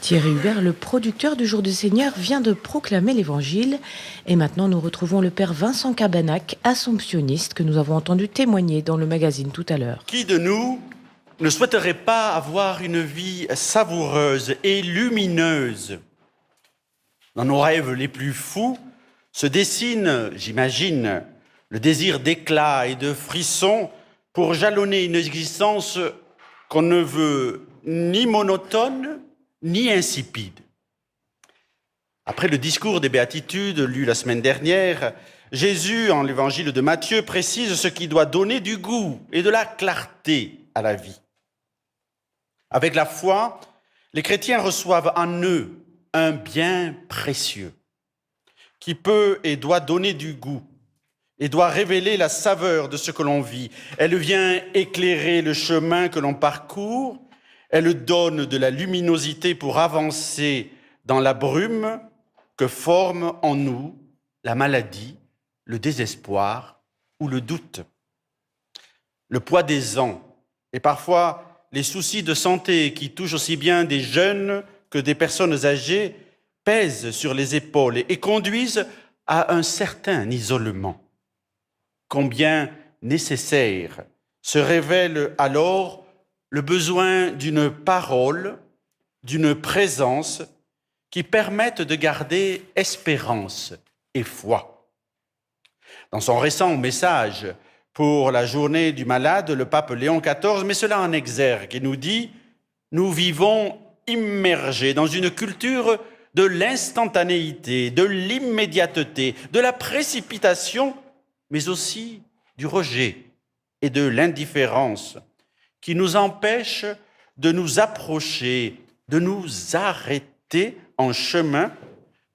Thierry Hubert, le producteur du Jour du Seigneur, vient de proclamer l'Évangile. Et maintenant, nous retrouvons le père Vincent Cabanac, assomptionniste, que nous avons entendu témoigner dans le magazine tout à l'heure. Qui de nous ne souhaiterait pas avoir une vie savoureuse et lumineuse? Dans nos rêves les plus fous se dessine, j'imagine, le désir d'éclat et de frisson pour jalonner une existence qu'on ne veut ni monotone, ni insipide. Après le discours des Béatitudes lu la semaine dernière, Jésus, en l'évangile de Matthieu, précise ce qui doit donner du goût et de la clarté à la vie. Avec la foi, les chrétiens reçoivent en eux un bien précieux qui peut et doit donner du goût et doit révéler la saveur de ce que l'on vit. Elle vient éclairer le chemin que l'on parcourt, elle donne de la luminosité pour avancer dans la brume que forment en nous la maladie, le désespoir ou le doute. Le poids des ans et parfois les soucis de santé qui touchent aussi bien des jeunes que des personnes âgées pèsent sur les épaules et conduisent à un certain isolement. Combien nécessaire se révèle alors le besoin d'une parole, d'une présence qui permettent de garder espérance et foi. Dans son récent message pour la journée du malade, le pape Léon XIV met cela en exergue et nous dit « Nous vivons immergés dans une culture de l'instantanéité, de l'immédiateté, de la précipitation, mais aussi du rejet et de l'indifférence qui nous empêche de nous approcher, de nous arrêter en chemin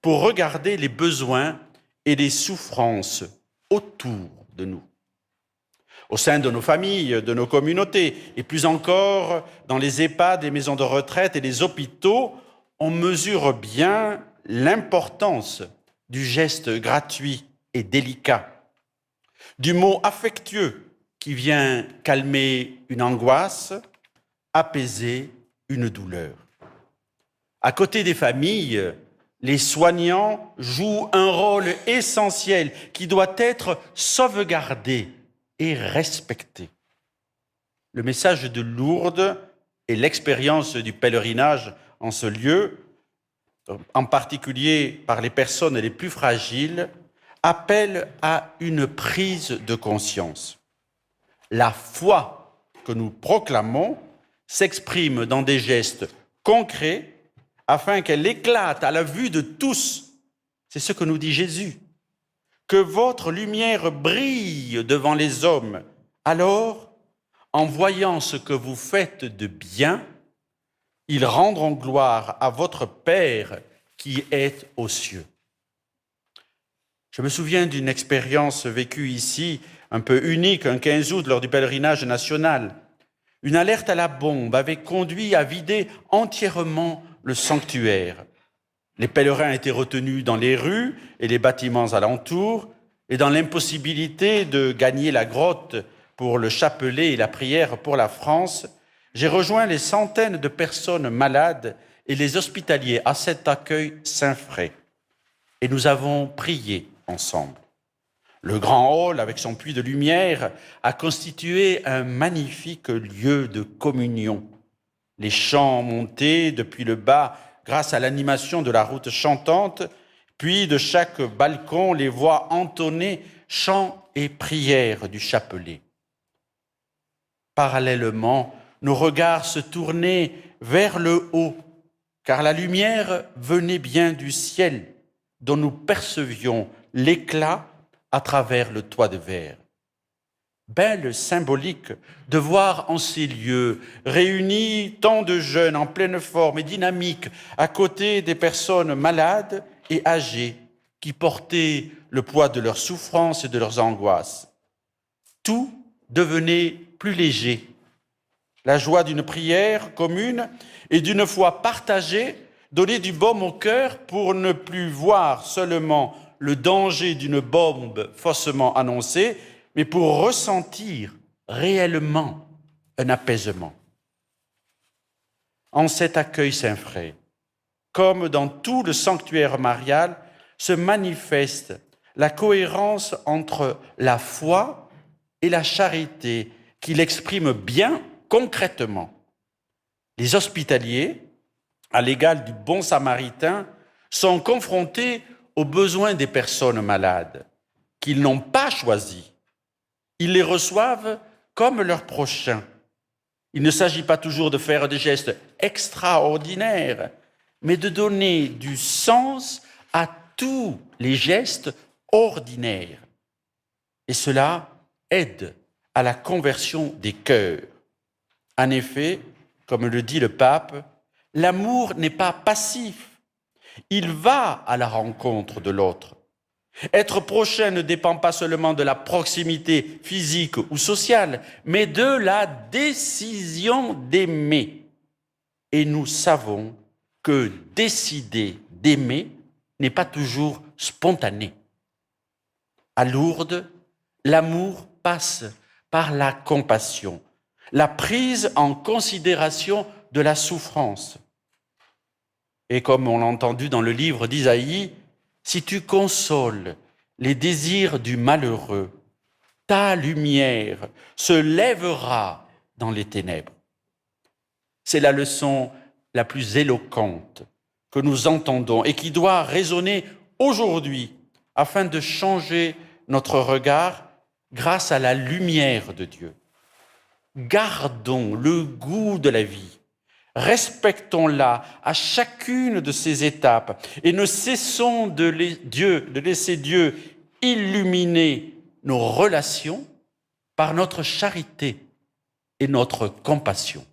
pour regarder les besoins et les souffrances autour de nous. Au sein de nos familles, de nos communautés, et plus encore dans les EHPAD, les maisons de retraite et les hôpitaux, on mesure bien l'importance du geste gratuit et délicat, du mot affectueux qui vient calmer une angoisse, apaiser une douleur. À côté des familles, les soignants jouent un rôle essentiel qui doit être sauvegardé et respecté. Le message de Lourdes et l'expérience du pèlerinage en ce lieu, en particulier par les personnes les plus fragiles, appellent à une prise de conscience. La foi que nous proclamons s'exprime dans des gestes concrets afin qu'elle éclate à la vue de tous. C'est ce que nous dit Jésus. Que votre lumière brille devant les hommes. Alors, en voyant ce que vous faites de bien, ils rendront gloire à votre Père qui est aux cieux. Je me souviens d'une expérience vécue ici, un peu unique, un 15 août, lors du pèlerinage national. Une alerte à la bombe avait conduit à vider entièrement le sanctuaire. Les pèlerins étaient retenus dans les rues et les bâtiments alentours, et dans l'impossibilité de gagner la grotte pour le chapelet et la prière pour la France, j'ai rejoint les centaines de personnes malades et les hospitaliers à cet accueil Saint-Fray. Et nous avons prié ensemble. Le grand hall, avec son puits de lumière, a constitué un magnifique lieu de communion. Les chants montés depuis le bas grâce à l'animation de la route chantante, puis de chaque balcon, les voix entonnées, chants et prières du chapelet. Parallèlement, nos regards se tournaient vers le haut, car la lumière venait bien du ciel, dont nous percevions l'éclat à travers le toit de verre. Belle symbolique de voir en ces lieux réunis tant de jeunes en pleine forme et dynamiques à côté des personnes malades et âgées qui portaient le poids de leurs souffrances et de leurs angoisses. Tout devenait plus léger. La joie d'une prière commune et d'une foi partagée donnait du baume au cœur pour ne plus voir seulement le danger d'une bombe faussement annoncée, mais pour ressentir réellement un apaisement. En cet accueil Saint-Fray, comme dans tout le sanctuaire marial, se manifeste la cohérence entre la foi et la charité qu'il exprime bien concrètement. Les hospitaliers, à l'égal du bon samaritain, sont confrontés aux besoins des personnes malades qu'ils n'ont pas choisis. Ils les reçoivent comme leurs prochains. Il ne s'agit pas toujours de faire des gestes extraordinaires, mais de donner du sens à tous les gestes ordinaires. Et cela aide à la conversion des cœurs. En effet, comme le dit le pape, l'amour n'est pas passif. Il va à la rencontre de l'autre. Être prochain ne dépend pas seulement de la proximité physique ou sociale, mais de la décision d'aimer. Et nous savons que décider d'aimer n'est pas toujours spontané. À Lourdes, l'amour passe par la compassion, la prise en considération de la souffrance. Et comme on l'a entendu dans le livre d'Isaïe, si tu consoles les désirs du malheureux, ta lumière se lèvera dans les ténèbres. C'est la leçon la plus éloquente que nous entendons et qui doit résonner aujourd'hui afin de changer notre regard grâce à la lumière de Dieu. Gardons le goût de la vie. Respectons-la à chacune de ses étapes et ne cessons de laisser Dieu illuminer nos relations par notre charité et notre compassion.